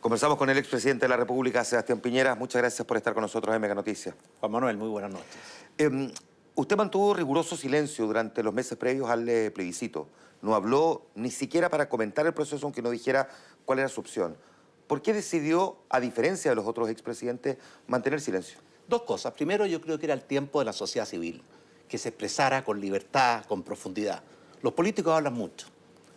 Conversamos con el expresidente de la República, Sebastián Piñera. Muchas gracias por estar con nosotros en Mega Noticias. Juan Manuel, muy buenas noches. Usted mantuvo riguroso silencio durante los meses previos al plebiscito. No habló ni siquiera para comentar el proceso, aunque no dijera cuál era su opción. ¿Por qué decidió, a diferencia de los otros expresidentes, mantener silencio? Dos cosas. Primero, yo creo que era el tiempo de la sociedad civil, que se expresara con libertad, con profundidad. Los políticos hablan mucho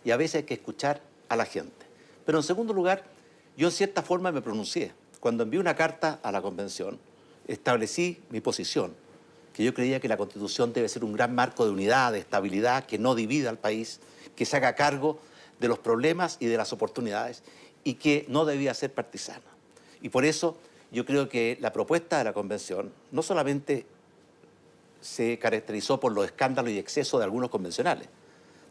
y a veces hay que escuchar a la gente. Pero en segundo lugar, yo en cierta forma me pronuncié. Cuando envié una carta a la convención, establecí mi posición, que yo creía que la Constitución debe ser un gran marco de unidad, de estabilidad, que no divida al país, que se haga cargo de los problemas y de las oportunidades y que no debía ser partisana. Y por eso yo creo que la propuesta de la convención no solamente se caracterizó por los escándalos y excesos de algunos convencionales,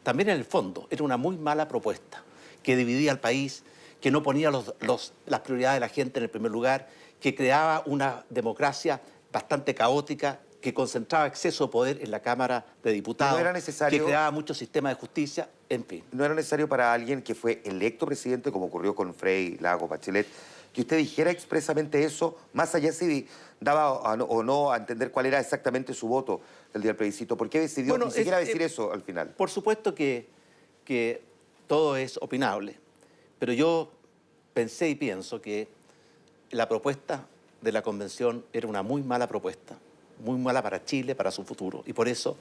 también en el fondo era una muy mala propuesta que dividía al país, que no ponía las prioridades de la gente en el primer lugar, que creaba una democracia bastante caótica, que concentraba exceso de poder en la Cámara de Diputados, que creaba muchos sistemas de justicia, en fin. ¿No era necesario para alguien que fue electo presidente, como ocurrió con Frei, Lagos, Bachelet, que usted dijera expresamente eso, más allá si daba o no a entender cuál era exactamente su voto el día del plebiscito? ¿Por qué decidió ni siquiera decir eso al final? Por supuesto que todo es opinable, pero yo pensé y pienso que la propuesta de la convención era una muy mala propuesta, muy mala para Chile, para su futuro, y por eso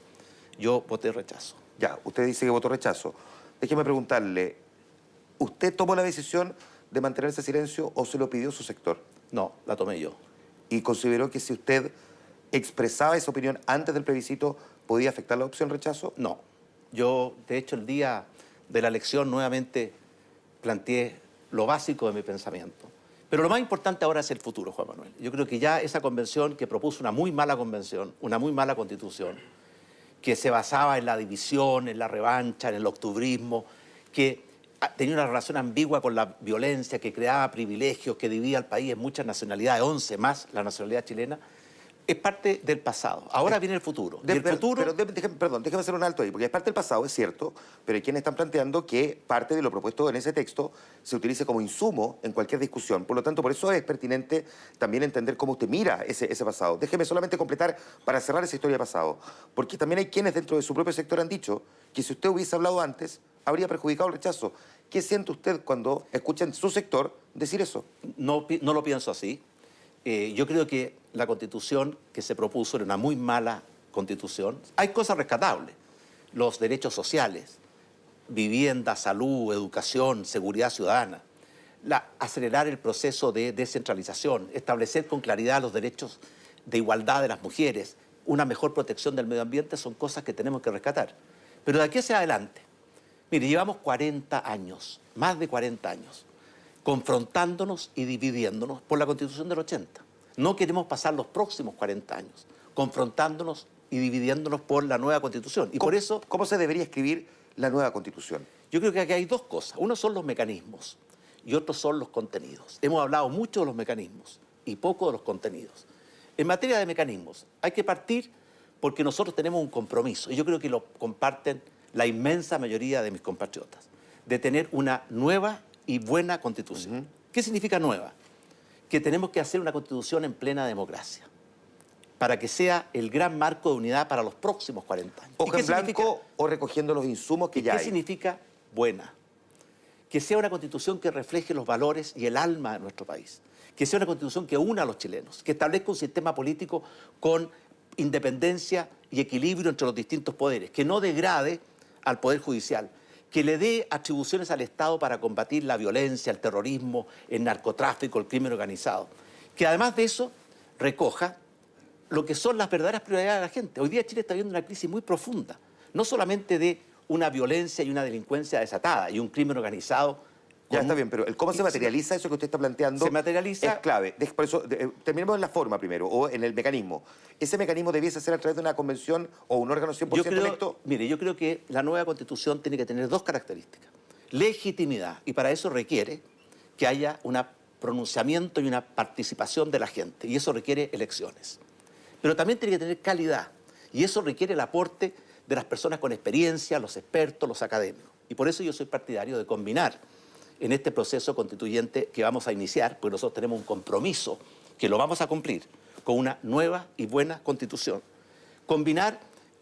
yo voté rechazo. Ya, usted dice que votó rechazo. Déjeme preguntarle, ¿usted tomó la decisión de mantenerse en silencio o se lo pidió su sector? No, la tomé yo. ¿Y consideró que si usted expresaba esa opinión antes del plebiscito, podía afectar la opción rechazo? No. Yo, de hecho, el día de la elección nuevamente planteé lo básico de mi pensamiento. Pero lo más importante ahora es el futuro, Juan Manuel. Yo creo que ya esa convención que propuso una muy mala convención, una muy mala constitución, que se basaba en la división, en la revancha, en el octubrismo, que tenía una relación ambigua con la violencia, que creaba privilegios, que dividía al país en muchas nacionalidades, 11 más la nacionalidad chilena, es parte del pasado. Ahora viene el futuro. Déjeme hacer un alto ahí, porque es parte del pasado, es cierto, pero hay quienes están planteando que parte de lo propuesto en ese texto se utilice como insumo en cualquier discusión. Por lo tanto, por eso es pertinente también entender cómo usted mira ese pasado. Déjeme solamente completar para cerrar esa historia de pasado, porque también hay quienes dentro de su propio sector han dicho que si usted hubiese hablado antes, habría perjudicado el rechazo. ¿Qué siente usted cuando escucha en su sector decir eso? No lo pienso así. Yo creo que la constitución que se propuso era una muy mala constitución. Hay cosas rescatables, los derechos sociales, vivienda, salud, educación, seguridad ciudadana, acelerar el proceso de descentralización, establecer con claridad los derechos de igualdad de las mujeres, una mejor protección del medio ambiente, son cosas que tenemos que rescatar. Pero de aquí hacia adelante, mire, llevamos 40 años, más de 40 años, confrontándonos y dividiéndonos por la Constitución del 80. No queremos pasar los próximos 40 años confrontándonos y dividiéndonos por la nueva Constitución. Y por eso... ¿Cómo se debería escribir la nueva Constitución? Yo creo que aquí hay dos cosas. Uno son los mecanismos y otros son los contenidos. Hemos hablado mucho de los mecanismos y poco de los contenidos. En materia de mecanismos, hay que partir porque nosotros tenemos un compromiso, y yo creo que lo comparten la inmensa mayoría de mis compatriotas, de tener una nueva y buena Constitución. ¿Qué significa nueva? Que tenemos que hacer una Constitución en plena democracia para que sea el gran marco de unidad para los próximos 40 años. ¿Hoja en blanco o recogiendo los insumos que ya hay? ¿Qué significa buena? Que sea una Constitución que refleje los valores y el alma de nuestro país. Que sea una Constitución que una a los chilenos, que establezca un sistema político con independencia y equilibrio entre los distintos poderes, que no degrade al Poder Judicial, que le dé atribuciones al Estado para combatir la violencia, el terrorismo, el narcotráfico, el crimen organizado. Que además de eso recoja lo que son las verdaderas prioridades de la gente. Hoy día Chile está viviendo una crisis muy profunda, no solamente de una violencia y una delincuencia desatada y un crimen organizado. Ya está bien, pero ¿cómo se materializa eso que usted está planteando? Se materializa... Es clave. Por eso, terminemos en la forma primero, o en el mecanismo. ¿Ese mecanismo debiese ser a través de una convención o un órgano 100% electo? Mire, yo creo que la nueva Constitución tiene que tener dos características. Legitimidad, y para eso requiere que haya un pronunciamiento y una participación de la gente, y eso requiere elecciones. Pero también tiene que tener calidad, y eso requiere el aporte de las personas con experiencia, los expertos, los académicos. Y por eso yo soy partidario de combinar en este proceso constituyente que vamos a iniciar, porque nosotros tenemos un compromiso que lo vamos a cumplir con una nueva y buena constitución. Combinar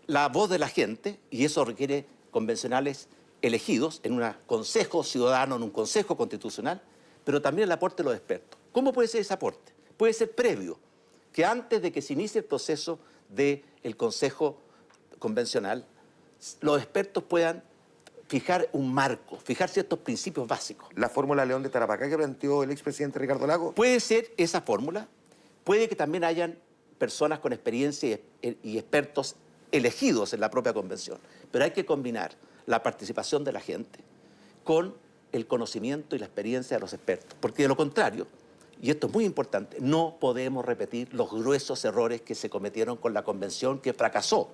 la voz de la gente, y eso requiere convencionales elegidos en un consejo ciudadano, en un consejo constitucional, pero también el aporte de los expertos. ¿Cómo puede ser ese aporte? Puede ser previo, que antes de que se inicie el proceso del consejo convencional, los expertos puedan fijar un marco, fijar ciertos principios básicos. ¿La fórmula León de Tarapacá que planteó el expresidente Ricardo Lagos? Puede ser esa fórmula, puede que también hayan personas con experiencia y expertos elegidos en la propia convención, pero hay que combinar la participación de la gente con el conocimiento y la experiencia de los expertos, porque de lo contrario, y esto es muy importante, no podemos repetir los gruesos errores que se cometieron con la convención que fracasó,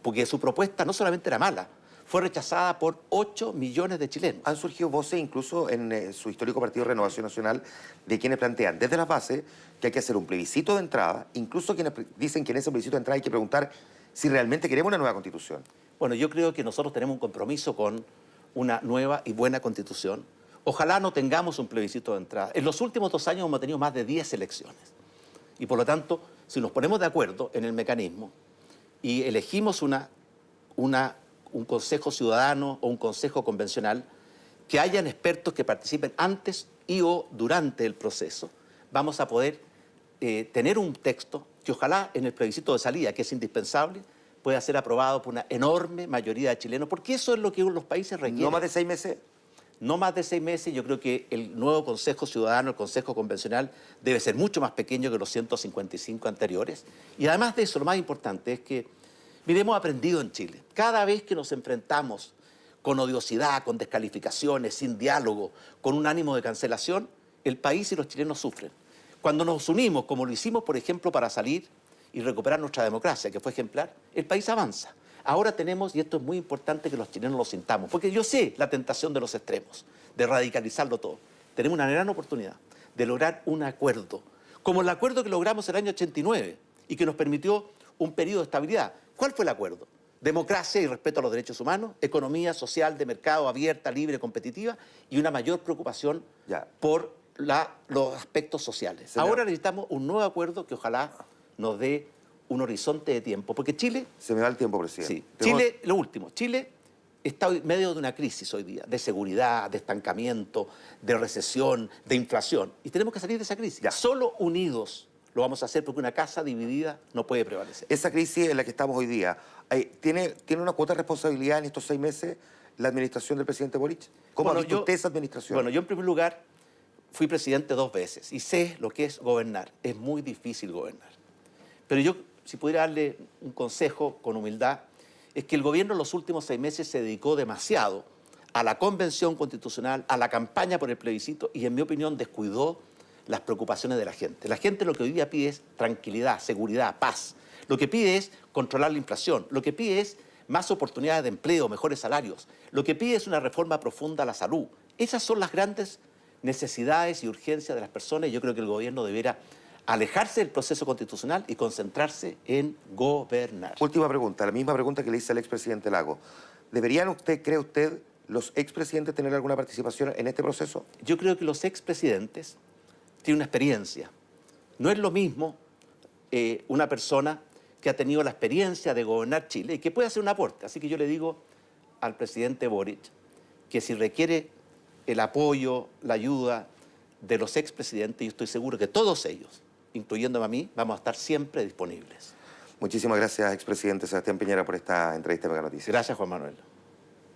porque su propuesta no solamente era mala, fue rechazada por 8 millones de chilenos. Han surgido voces incluso en su histórico partido Renovación Nacional de quienes plantean desde las bases que hay que hacer un plebiscito de entrada, incluso quienes dicen que en ese plebiscito de entrada hay que preguntar si realmente queremos una nueva constitución. Bueno, yo creo que nosotros tenemos un compromiso con una nueva y buena constitución. Ojalá no tengamos un plebiscito de entrada. En los últimos 2 años hemos tenido más de 10 elecciones. Y por lo tanto, si nos ponemos de acuerdo en el mecanismo y elegimos un consejo ciudadano o un consejo convencional, que hayan expertos que participen antes y o durante el proceso, vamos a poder tener un texto que ojalá en el plebiscito de salida, que es indispensable, pueda ser aprobado por una enorme mayoría de chilenos, porque eso es lo que los países requieren. ¿No más de 6 meses? No más de 6 meses. Yo creo que el nuevo Consejo Ciudadano, el Consejo Convencional, debe ser mucho más pequeño que los 155 anteriores. Y además de eso, lo más importante es que, mire, hemos aprendido en Chile. Cada vez que nos enfrentamos con odiosidad, con descalificaciones, sin diálogo, con un ánimo de cancelación, el país y los chilenos sufren. Cuando nos unimos, como lo hicimos, por ejemplo, para salir y recuperar nuestra democracia, que fue ejemplar, el país avanza. Ahora tenemos, y esto es muy importante que los chilenos lo sintamos, porque yo sé la tentación de los extremos, de radicalizarlo todo. Tenemos una gran oportunidad de lograr un acuerdo, como el acuerdo que logramos el año 89 y que nos permitió un periodo de estabilidad. ¿Cuál fue el acuerdo? Democracia y respeto a los derechos humanos, economía social de mercado abierta, libre, competitiva y una mayor preocupación por los aspectos sociales. Señor. Ahora necesitamos un nuevo acuerdo que ojalá nos dé un horizonte de tiempo, porque Chile... Se me va el tiempo, presidente. Sí, Chile, lo último, Chile está en medio de una crisis hoy día, de seguridad, de estancamiento, de recesión, de inflación, y tenemos que salir de esa crisis. Solo unidos lo vamos a hacer, porque una casa dividida no puede prevalecer. Esa crisis en la que estamos hoy día, ¿tiene una cuota de responsabilidad en estos 6 meses la administración del presidente Boric? ¿Cómo ha visto usted esa administración? Bueno, yo en primer lugar fui presidente 2 veces y sé lo que es gobernar. Es muy difícil gobernar. Pero yo, si pudiera darle un consejo con humildad, es que el gobierno en los últimos 6 meses se dedicó demasiado a la convención constitucional, a la campaña por el plebiscito y, en mi opinión, descuidó las preocupaciones de la gente. La gente lo que hoy día pide es tranquilidad, seguridad, paz. Lo que pide es controlar la inflación. Lo que pide es más oportunidades de empleo, mejores salarios. Lo que pide es una reforma profunda a la salud. Esas son las grandes necesidades y urgencias de las personas, y yo creo que el gobierno debiera alejarse del proceso constitucional y concentrarse en gobernar. Última pregunta, la misma pregunta que le hice al expresidente Lagos. ¿Deberían cree usted, los expresidentes tener alguna participación en este proceso? Yo creo que los expresidentes tienen una experiencia. No es lo mismo una persona que ha tenido la experiencia de gobernar Chile y que puede hacer un aporte. Así que yo le digo al presidente Boric que si requiere el apoyo, la ayuda de los expresidentes, yo estoy seguro que todos ellos, incluyéndome a mí, vamos a estar siempre disponibles. Muchísimas gracias, expresidente Sebastián Piñera, por esta entrevista en Mega Noticias. Gracias, Juan Manuel.